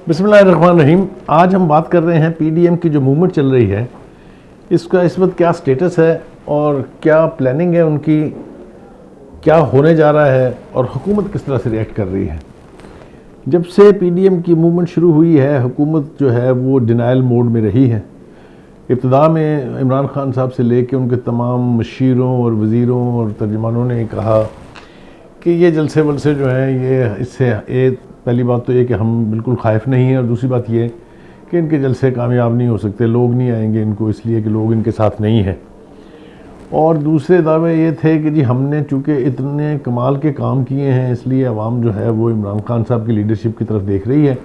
बिस्मिल्लाहिर्रहमानिर्रहीम। आज हम बात कर रहे हैं पीडीएम की जो मूवमेंट चल रही है, इसका इस वक्त क्या स्टेटस है और क्या प्लानिंग है उनकी, क्या होने जा रहा है और हुकूमत किस तरह से रिएक्ट कर रही है। जब से पीडीएम की मूवमेंट शुरू हुई है, हुकूमत जो है वो डिनाइल मोड में रही है। इब्तिदा में इमरान खान साहब से लेके उनके तमाम मशीरों और वज़ीरों और तर्जुमानों ने कहा कि ये जलसे वलसे जो हैं ये इससे पहली बात तो ये कि हम बिल्कुल खाइफ नहीं हैं, और दूसरी बात ये कि इनके जलसे कामयाब नहीं हो सकते, लोग नहीं आएंगे इनको इसलिए कि लोग इनके साथ नहीं हैं। और दूसरे दावे ये थे कि जी हमने चूँकि इतने कमाल के काम किए हैं इसलिए अवाम जो है वो इमरान खान साहब की लीडरशिप की तरफ देख रही है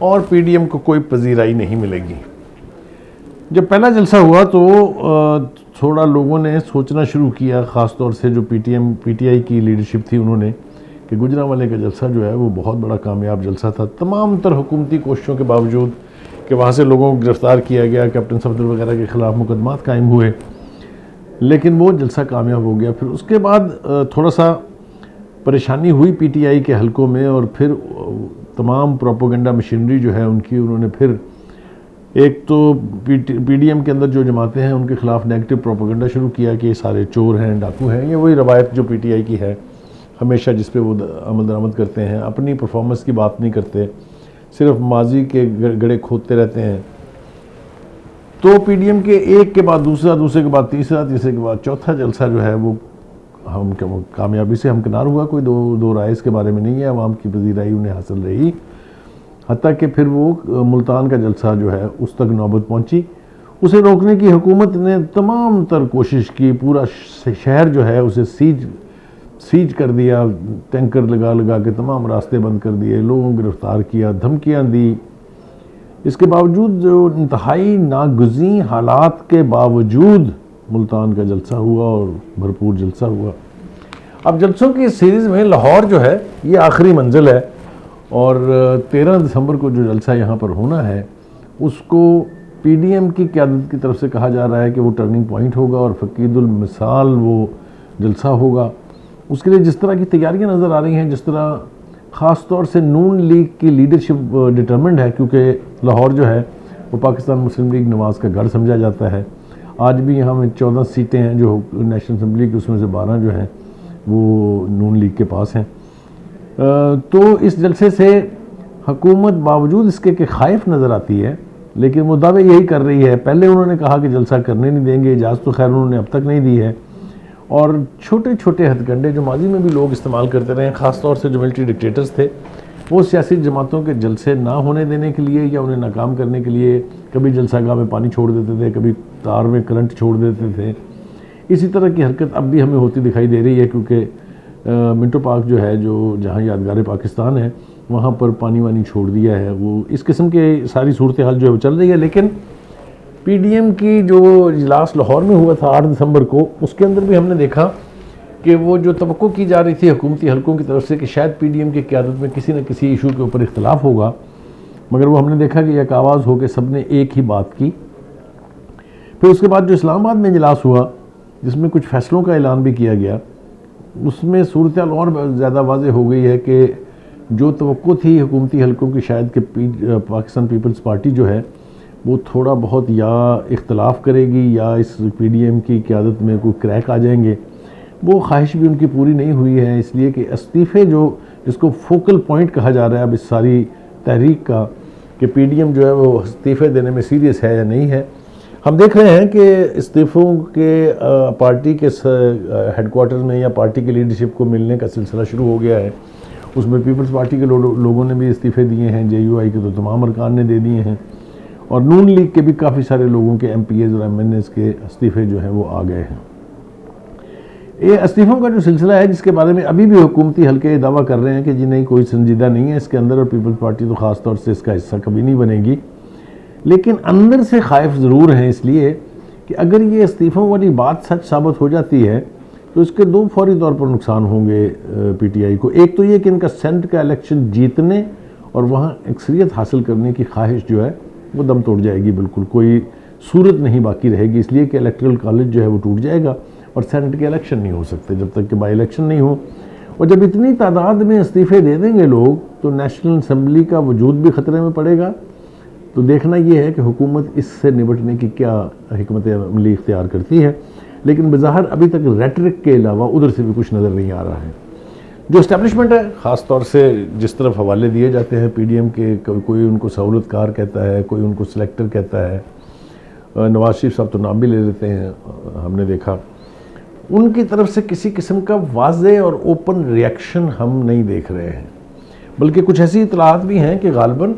और पीडीएम को कोई पजीराई नहीं मिलेगी। जब पहला जलसा हुआ तो थोड़ा लोगों ने सोचना शुरू किया, ख़ास तौर से जो पीटीआई की लीडरशिप थी, उन्होंने कि गुजरांवाले का जलसा जो है वो बहुत बड़ा कामयाब जलसा था। तमाम तर हुकूमती कोशिशों के बावजूद कि वहाँ से लोगों को गिरफ़्तार किया गया, कैप्टन सफदर वगैरह के ख़िलाफ़ मुकदमात कायम हुए, लेकिन वो जलसा कामयाब हो गया। फिर उसके बाद थोड़ा सा परेशानी हुई पीटीआई के हलकों में, और फिर तमाम प्रोपोगंडा मशीनरी जो है उनकी, उन्होंने फिर एक तो पीडीएम के अंदर जो जमातें हैं उनके ख़िलाफ़ नेगेटिव प्रोपोगंडा शुरू किया कि ये सारे चोर हैं, डाकू हैं। ये वही रवायत जो पीटीआई की है हमेशा, जिस पे वो अमल दरामद करते हैं, अपनी परफॉर्मेंस की बात नहीं करते, सिर्फ माजी के गड़े खोदते रहते हैं। तो पीडीएम के एक के बाद दूसरा, दूसरे के बाद तीसरा, तीसरे के बाद चौथा जलसा जो है वो हम कामयाबी से हमकिनार हुआ। कोई दो राय इसके बारे में नहीं है। अवाम की पजीराई उन्हें हासिल रही, हत्ता कि फिर वो मुल्तान का जलसा जो है उस तक नौबत पहुंची। उसे रोकने की हुकूमत ने तमाम तर कोशिश की, पूरा शहर जो है उसे सीज कर दिया, टैंकर लगा लगा के तमाम रास्ते बंद कर दिए, लोगों को गिरफ्तार किया, धमकियां दी। इसके बावजूद जो इंतहाई नागुज़ीर हालात के बावजूद मुल्तान का जलसा हुआ और भरपूर जलसा हुआ। अब जलसों की सीरीज़ में लाहौर जो है ये आखिरी मंजिल है, और 13 दिसंबर को जो जलसा यहाँ पर होना है उसको पीडीएम की क़यादत की तरफ से कहा जा रहा है कि वो टर्निंग पॉइंट होगा और फ़कीदुल मिसाल वो जलसा होगा। उसके लिए जिस तरह की तैयारियां नज़र आ रही हैं, जिस तरह ख़ास तौर से नून लीग की लीडरशिप डिटरमिन्ड है, क्योंकि लाहौर जो है वो पाकिस्तान मुस्लिम लीग नवाज़ का गढ़ समझा जाता है। आज भी यहाँ में 14 सीटें हैं जो नेशनल असम्बली की, उसमें से 12 जो हैं वो नून लीग के पास हैं। तो इस जलसे से हुकूमत बावजूद इसके कि खाइफ नज़र आती है, लेकिन वो दावे यही कर रही है। पहले उन्होंने कहा कि जलसा करने नहीं देंगे, इजाज़त तो खैर उन्होंने अब तक नहीं दी है, और छोटे छोटे हथकंडे जो माजी में भी लोग इस्तेमाल करते रहे, ख़ास तौर से जो मिलिट्री डिक्टेटर्स थे, वो सियासी जमातों के जलसे ना होने देने के लिए या उन्हें नाकाम करने के लिए कभी जलसागाह में पानी छोड़ देते थे, कभी तार में करंट छोड़ देते थे। इसी तरह की हरकत अब भी हमें होती दिखाई दे रही है, क्योंकि मिंटो पार्क जो है, जो जहाँ यादगार पाकिस्तान है, वहाँ पर पानी वानी छोड़ दिया है। वो इस किस्म के सारी सूरत हाल जो है वो चल रही है। लेकिन पीडीएम की जो इजलास लाहौर में हुआ था 8 दिसंबर को, उसके अंदर भी हमने देखा कि वो जो तवक्को की जा रही थी हुकूमती हलकों की तरफ से कि शायद पीडीएम की क़यादत में किसी न किसी इशू के ऊपर इख्तलाफ होगा, मगर वो हमने देखा कि एक आवाज़ हो के सब ने एक ही बात की। फिर उसके बाद जो इस्लामाबाद में इजलास हुआ, जिसमें कुछ फ़ैसलों का ऐलान भी किया गया, उसमें सूरत हाल और ज़्यादा वाज़ेह हो गई है कि जो तवक्को थी हुकूमती हलकों की शायद कि पाकिस्तान पीपल्स पार्टी जो है वो थोड़ा बहुत या इख्तलाफ करेगी या इस पीडीएम की क़यादत में कोई क्रैक आ जाएंगे, वो ख्वाहिश भी उनकी पूरी नहीं हुई है। इसलिए कि इस्तीफ़े जो जिसको फोकल पॉइंट कहा जा रहा है अब इस सारी तहरीक का, कि पीडीएम जो है वो इस्तीफ़े देने में सीरियस है या नहीं है। हम देख रहे हैं कि इस्तीफ़ों के पार्टी के हेडक्वार्टर में या पार्टी की लीडरशिप को मिलने का सिलसिला शुरू हो गया है। उसमें पीपल्स पार्टी के लोगों ने भी इस्तीफ़े दिए हैं, जेयूआई के तो तमाम अरकान ने दे दिए हैं, और नून लीग के भी काफ़ी सारे लोगों के एमपीएज़ और एमएनएज़ के इस्तीफ़े जो हैं वो आ गए हैं। ये इस्तीफ़ों का जो सिलसिला है, जिसके बारे में अभी भी हुकूमती हल्के दावा कर रहे हैं कि जी नहीं, कोई संजीदा नहीं है इसके अंदर, और पीपल्स पार्टी तो ख़ास तौर से इसका हिस्सा कभी नहीं बनेगी, लेकिन अंदर से खाइफ ज़रूर हैं। इसलिए कि अगर ये इस्तीफ़ों वाली बात सच साबित हो जाती है तो इसके दो फौरी तौर पर नुकसान होंगे पीटीआई को। एक तो ये कि इनका सेनेट का इलेक्शन जीतने और वहाँ अक्सरियत हासिल करने की ख्वाहिश जो है वो दम तोड़ जाएगी, बिल्कुल कोई सूरत नहीं बाकी रहेगी। इसलिए कि इलेक्टरल कॉलेज जो है वो टूट जाएगा और सेनेट के इलेक्शन नहीं हो सकते जब तक कि बाई इलेक्शन नहीं हो। और जब इतनी तादाद में इस्तीफ़े दे देंगे लोग तो नेशनल असम्बली का वजूद भी ख़तरे में पड़ेगा। तो देखना ये है कि हुकूमत इससे निपटने की क्या हिकमत अमली इख्तियार करती है, लेकिन बज़ाहिर अभी तक रेटरिक के अलावा उधर से भी कुछ नज़र नहीं आ रहा है। जो इस्टेब्लिशमेंट है, ख़ास तौर से जिस तरफ हवाले दिए जाते हैं पीडीएम के, कोई उनको सहूलतकार कहता है, कोई उनको सिलेक्टर कहता है, नवाज शरीफ साहब तो नाम भी ले लेते हैं, हमने देखा। उनकी तरफ से किसी किस्म का वाज़े और ओपन रिएक्शन हम नहीं देख रहे हैं, बल्कि कुछ ऐसी इतलात भी हैं कि गालिबन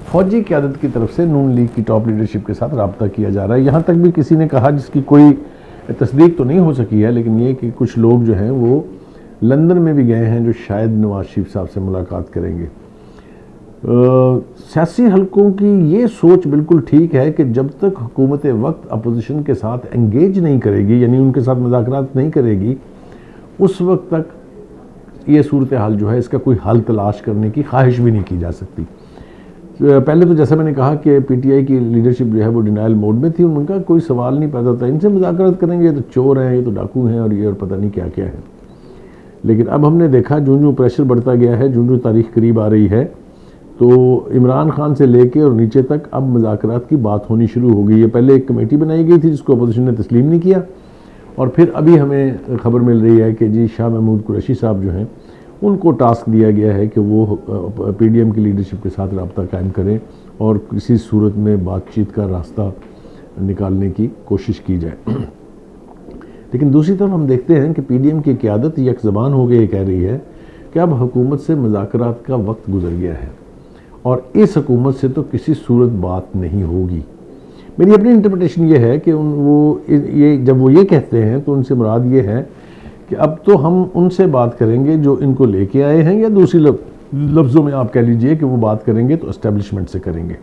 फौजी क़यादत की तरफ से नून लीग की टॉप लीडरशिप के साथ रब्ता किया जा रहा है। यहाँ तक भी किसी ने कहा, जिसकी कोई तस्दीक तो नहीं हो सकी है, लेकिन ये कि कुछ लोग जो हैं वो लंदन में भी गए हैं जो शायद नवाज शरीफ साहब से मुलाकात करेंगे। सियासी हलकों की ये सोच बिल्कुल ठीक है कि जब तक हुकूमत वक्त अपोजिशन के साथ एंगेज नहीं करेगी, यानी उनके साथ मुज़ाकरात नहीं करेगी, उस वक्त तक ये सूरत हाल जो है इसका कोई हल तलाश करने की ख्वाहिश भी नहीं की जा सकती। पहले तो जैसा मैंने कहा कि पीटीआई की लीडरशिप जो है वो डिनाइल मोड में थी, उनका कोई सवाल नहीं पैदा होता, इनसे मुज़ाकरात करेंगे, ये तो चोर हैं, ये तो डाकू हैं, और ये और पता नहीं क्या क्या है। लेकिन अब हमने देखा जो प्रेशर बढ़ता गया है, जो तारीख करीब आ रही है, तो इमरान खान से लेके और नीचे तक अब मुज़ाकरात की बात होनी शुरू हो गई है। पहले एक कमेटी बनाई गई थी जिसको अपोजिशन ने तस्लीम नहीं किया, और फिर अभी हमें खबर मिल रही है कि जी शाह महमूद कुरैशी साहब जो हैं उनको टास्क दिया गया है कि वो पीडीएम की लीडरशिप के साथ रब्ता कायम करें और किसी सूरत में बातचीत का रास्ता निकालने की कोशिश की जाए। लेकिन दूसरी तरफ हम देखते हैं कि पीडीएम की क़यादत एक ज़बान हो गई कह रही है कि अब हुकूमत से मुज़ाकरात का वक्त गुजर गया है और इस हुकूमत से तो किसी सूरत बात नहीं होगी। मेरी अपनी इंटरप्रिटेशन ये है कि जब वो ये कहते हैं तो उनसे मुराद ये है कि अब तो हम उनसे बात करेंगे जो इनको लेके आए हैं, या दूसरी लफ्ज़ों में आप कह लीजिए कि वो बात करेंगे तो एस्टेब्लिशमेंट से करेंगे।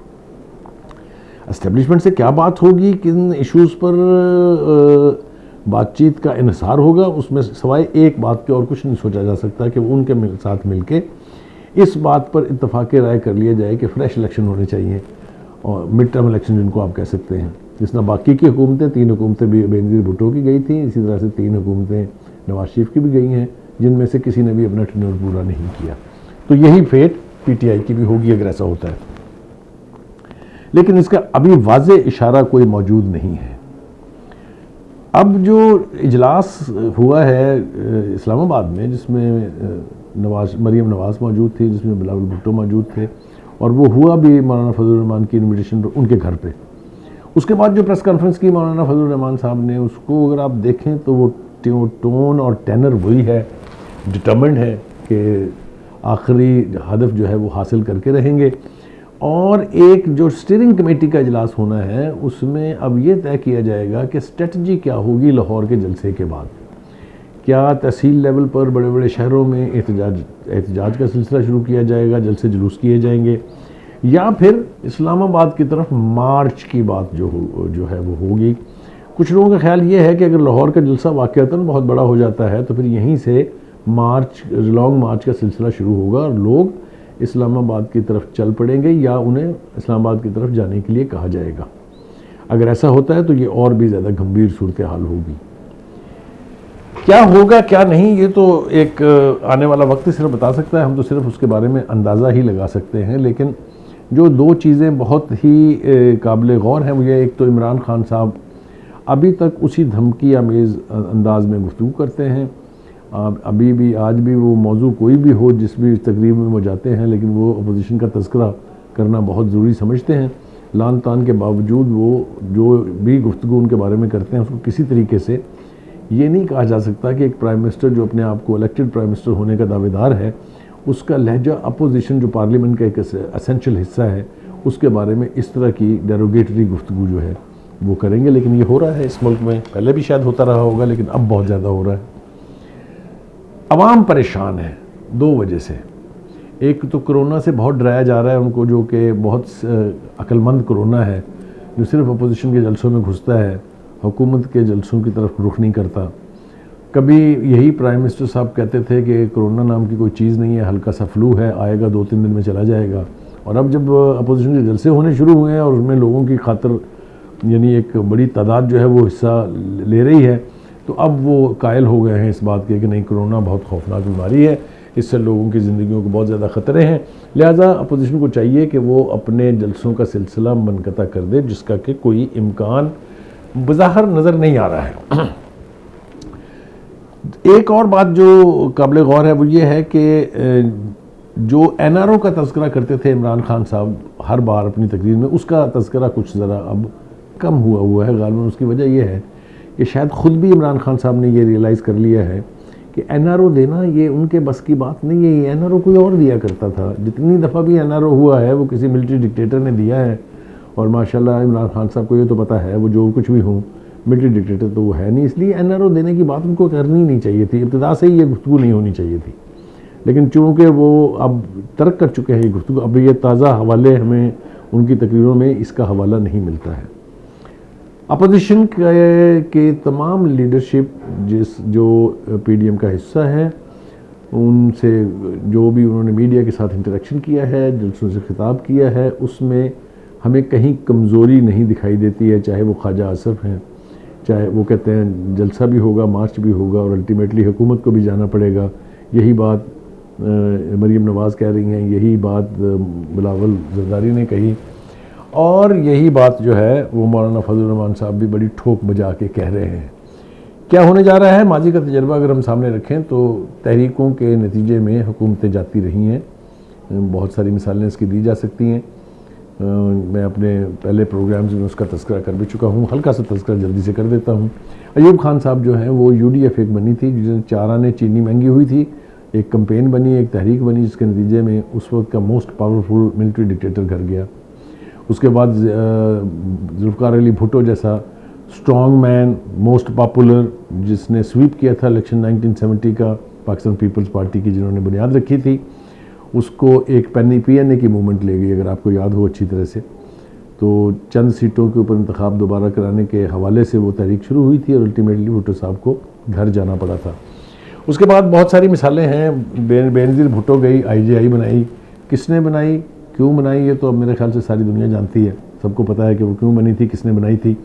एस्टेब्लिशमेंट से क्या बात होगी, किन इश्यूज़ पर बातचीत का इन्हिसार होगा, उसमें सवाए एक बात के और कुछ नहीं सोचा जा सकता कि वो उनके साथ मिलके इस बात पर इत्तफाक राय कर लिया जाए कि फ्रेश इलेक्शन होने चाहिए, और मिड टर्म इलेक्शन जिनको आप कह सकते हैं। जिस तरह बाकी की हुकूमतें, 3 हुकूमतें बेनज़ीर भुट्टो की गई थी, इसी तरह से 3 हुकूमतें नवाज शरीफ की भी गई हैं, जिनमें से किसी ने भी अपना टेन्योर पूरा नहीं किया। तो यही फेट पीटीआई की भी होगी अगर ऐसा होता है, लेकिन इसका अभी वाज़े इशारा कोई मौजूद नहीं है। अब जो इजलास हुआ है इस्लामाबाद में, जिसमें मरीम नवाज़ मौजूद थी, जिसमें बिलावल भुट्टो मौजूद थे, और वो हुआ भी मौलाना फजल रहमान की इन्विटेशन पर उनके घर पे। उसके बाद जो प्रेस कॉन्फ्रेंस की मौलाना फजल रहमान साहब ने, उसको अगर आप देखें तो वो टोन और टेनर वही है, डिटर्मिन्ड है कि आखिरी हदफ जो है वो हासिल करके रहेंगे। और एक जो स्टीयरिंग कमेटी का इजलास होना है, उसमें अब ये तय किया जाएगा कि स्ट्रेटजी क्या होगी लाहौर के जलसे के बाद। क्या तहसील लेवल पर बड़े बड़े शहरों में एहतजाज का सिलसिला शुरू किया जाएगा, जलसे जुलूस किए जाएंगे, या फिर इस्लामाबाद की तरफ मार्च की बात जो है वो होगी। कुछ लोगों का ख्याल ये है कि अगर लाहौर का जलसा वाक़ईतन बहुत बड़ा हो जाता है तो फिर यहीं से लॉन्ग मार्च का सिलसिला शुरू होगा और लोग इस्लामाबाद की तरफ चल पड़ेंगे, या उन्हें इस्लामाबाद की तरफ जाने के लिए कहा जाएगा। अगर ऐसा होता है तो ये और भी ज़्यादा गंभीर सूरत हाल होगी। क्या होगा क्या नहीं, ये तो एक आने वाला वक्त ही सिर्फ बता सकता है, हम तो सिर्फ उसके बारे में अंदाज़ा ही लगा सकते हैं। लेकिन जो 2 चीज़ें बहुत ही काबिल गौर हैं, वो ये, एक तो इमरान खान साहब अभी तक उसी धमकी आमेज़ अंदाज में गुफ्तगू करते हैं। अभी भी आज भी वो मौजू कोई भी हो, जिस भी तकरीब में वो जाते हैं, लेकिन वो अपोजिशन का तज़किरा करना बहुत ज़रूरी समझते हैं। लान तान के बावजूद वो जो भी गुफ्तगू उनके बारे में करते हैं, उसको किसी तरीके से ये नहीं कहा जा सकता कि एक प्राइम मिनिस्टर जो अपने आप को इलेक्टेड प्राइम मिनिस्टर होने का दावेदार है, उसका लहजा अपोजिशन जो पार्लियामेंट का एक एसेंशियल हिस्सा है, उसके बारे में इस तरह की डेरोगेटरी गुफ्तगू जो है वो करेंगे। लेकिन ये हो रहा है इस मुल्क में, पहले भी शायद होता रहा होगा, लेकिन अब बहुत ज़्यादा हो रहा है। अवाम परेशान है 2 वजह से। एक तो कोरोना से बहुत डराया जा रहा है उनको, जो कि बहुत अक्लमंद कोरोना है, जो सिर्फ अपोजिशन के जलसों में घुसता है, हुकूमत के जलसों की तरफ रुख नहीं करता। कभी यही प्राइम मिनिस्टर साहब कहते थे कि कोरोना नाम की कोई चीज़ नहीं है, हल्का सा फ्लू है, आएगा 2-3 दिन में चला जाएगा। और अब जब अपोजिशन के जलसे होने शुरू हुए हैं और उसमें लोगों की खातिर यानी एक बड़ी तादाद जो है वो हिस्सा ले रही है, तो अब वो कायल हो गए हैं इस बात के कि नहीं, कोरोना बहुत खौफनाक बीमारी है, इससे लोगों की ज़िंदगियों को बहुत ज़्यादा ख़तरे हैं। लिहाजा अपोजिशन को चाहिए कि वो अपने जलसों का सिलसिला मुनक़ता कर दे, जिसका कि कोई इम्कान बज़ाहिर नज़र नहीं आ रहा है। एक और बात जो काबिल गौर है वो ये है कि जो NRO का तज़किरा करते थे इमरान खान साहब हर बार अपनी तकरीर में, उसका तज़किरा कुछ ज़रा अब कम हुआ है। गालिबन उसकी वजह यह है कि शायद ख़ुद भी इमरान खान साहब ने ये रियलाइज़ कर लिया है कि NRO देना ये उनके बस की बात नहीं है। ये NRO कोई और दिया करता था। जितनी दफ़ा भी NRO हुआ है वो किसी मिलिट्री डिक्टेटर ने दिया है, और माशाल्लाह इमरान खान साहब को ये तो पता है वो जो कुछ भी हों मिलिट्री डिक्टेटर तो वो है नहीं, इसलिए NRO देने की बात उनको करनी नहीं चाहिए थी। इब्तिदा से ही ये गुफ्तगू नहीं होनी चाहिए थी, लेकिन चूँकि वो अब तर्क कर चुके हैं ये गुफ्तगू, अब ये ताज़ा हवाले हमें उनकी तकरीरों में इसका हवाला नहीं मिलता है। अपोजिशन के तमाम लीडरशिप जो PDM का हिस्सा है, उनसे जो भी उन्होंने मीडिया के साथ इंटरेक्शन किया है, जलसों से खिताब किया है, उसमें हमें कहीं कमज़ोरी नहीं दिखाई देती है। चाहे वो ख्वाजा आसिफ हैं, चाहे वो कहते हैं जलसा भी होगा, मार्च भी होगा और अल्टीमेटली हुकूमत को भी जाना पड़ेगा। यही बात मरीम नवाज़ कह रही हैं, यही बात बिलावल जरदारी ने कही, और यही बात जो है वो मौलाना फजल रहमान साहब भी बड़ी ठोक बजा के कह रहे हैं। क्या होने जा रहा है? माजी का तजर्बा अगर हम सामने रखें तो तहरीकों के नतीजे में हुकूमतें जाती रही हैं। बहुत सारी मिसालें इसकी दी जा सकती हैं। मैं अपने पहले प्रोग्राम्स में उसका तज़किरा कर भी चुका हूँ, हल्का सा तज़किरा जल्दी से कर देता हूँ। अयूब खान साहब जो हैं वो UDF एक बनी थी, जिसमें 4 आने चीनी महंगी हुई थी, एक कंपेन बनी, एक तहरीक बनी, जिसके नतीजे में उस वक्त का मोस्ट पावरफुल मिलिट्री डिक्टेटर घर गया। उसके बाद जुल्फ़िकार अली भुट्टो जैसा स्ट्रॉन्ग मैन, मोस्ट पॉपुलर, जिसने स्वीप किया था इलेक्शन 1970 का पाकिस्तान पीपल्स पार्टी की, जिन्होंने बुनियाद रखी थी, उसको एक PNA की मूवमेंट ले गई, अगर आपको याद हो अच्छी तरह से। तो चंद सीटों के ऊपर इंतखाब दोबारा कराने के हवाले से वो तहरीक शुरू हुई थी और अल्टीमेटली भुट्टो साहब को घर जाना पड़ा था। उसके बाद बहुत सारी मिसालें हैं। बेनज़ीर भुट्टो गई, IJI बनाई, किसने बनाई, क्यों बनाई, ये तो अब मेरे ख्याल से सारी दुनिया जानती है। सबको पता है कि वो क्यों बनी थी, किसने बनाई थी।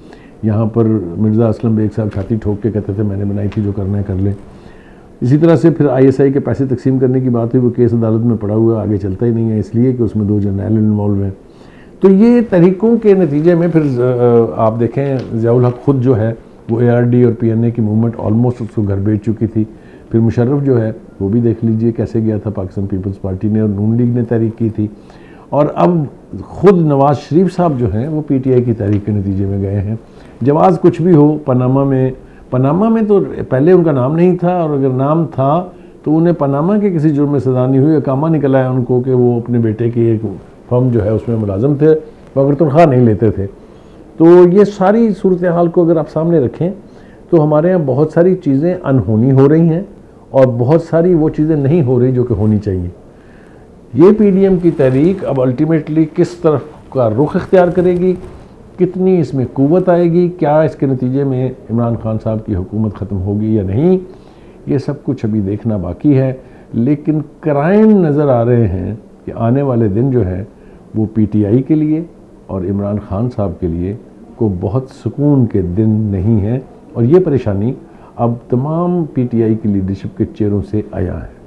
यहाँ पर मिर्ज़ा असलम बेग साहब छाती ठोक के कहते थे मैंने बनाई थी, जो करना है कर ले। इसी तरह से फिर ISI के पैसे तकसीम करने की बात हुई, वो केस अदालत में पड़ा हुआ, आगे चलता ही नहीं है, इसलिए कि उसमें 2 जर्नैल इन्वॉल्व हैं। तो ये तहरीकों के नतीजे में फिर आप देखें ज़ियाउल हक खुद जो है वो ARD और PNA की मूवमेंट ऑलमोस्ट उसको घर भेज चुकी थी। फिर मुशर्रफ जो है वो भी देख लीजिए कैसे गया था, पाकिस्तान पीपल्स पार्टी ने और नून लीग ने तहरीक की थी। और अब ख़ुद नवाज़ शरीफ साहब जो हैं वो PTI की तहरीक के नतीजे में गए हैं। जवाज़ कुछ भी हो, पनामा में तो पहले उनका नाम नहीं था, और अगर नाम था तो उन्हें पनामा के किसी जुर्म में सज़ा नहीं हुई। अकामा निकला है उनको कि वो अपने बेटे की एक फर्म जो है उसमें मुलाजम थे, मगर तनख्वाह नहीं लेते थे। तो ये सारी सूरत हाल को अगर आप सामने रखें तो हमारे यहाँ बहुत सारी चीज़ें अनहोनी हो रही हैं और बहुत सारी वो चीज़ें नहीं हो रही जो कि होनी चाहिए। ये PDM की तहरीक अब अल्टीमेटली किस तरफ का रुख इख्तियार करेगी, कितनी इसमें क़ुव्वत आएगी, क्या इसके नतीजे में इमरान खान साहब की हुकूमत ख़त्म होगी या नहीं, ये सब कुछ अभी देखना बाकी है। लेकिन क्राइम नज़र आ रहे हैं कि आने वाले दिन जो है वो PTI के लिए और इमरान खान साहब के लिए को बहुत सुकून के दिन नहीं हैं, और ये परेशानी अब तमाम PTI की लीडरशिप के चेहरों से आया है।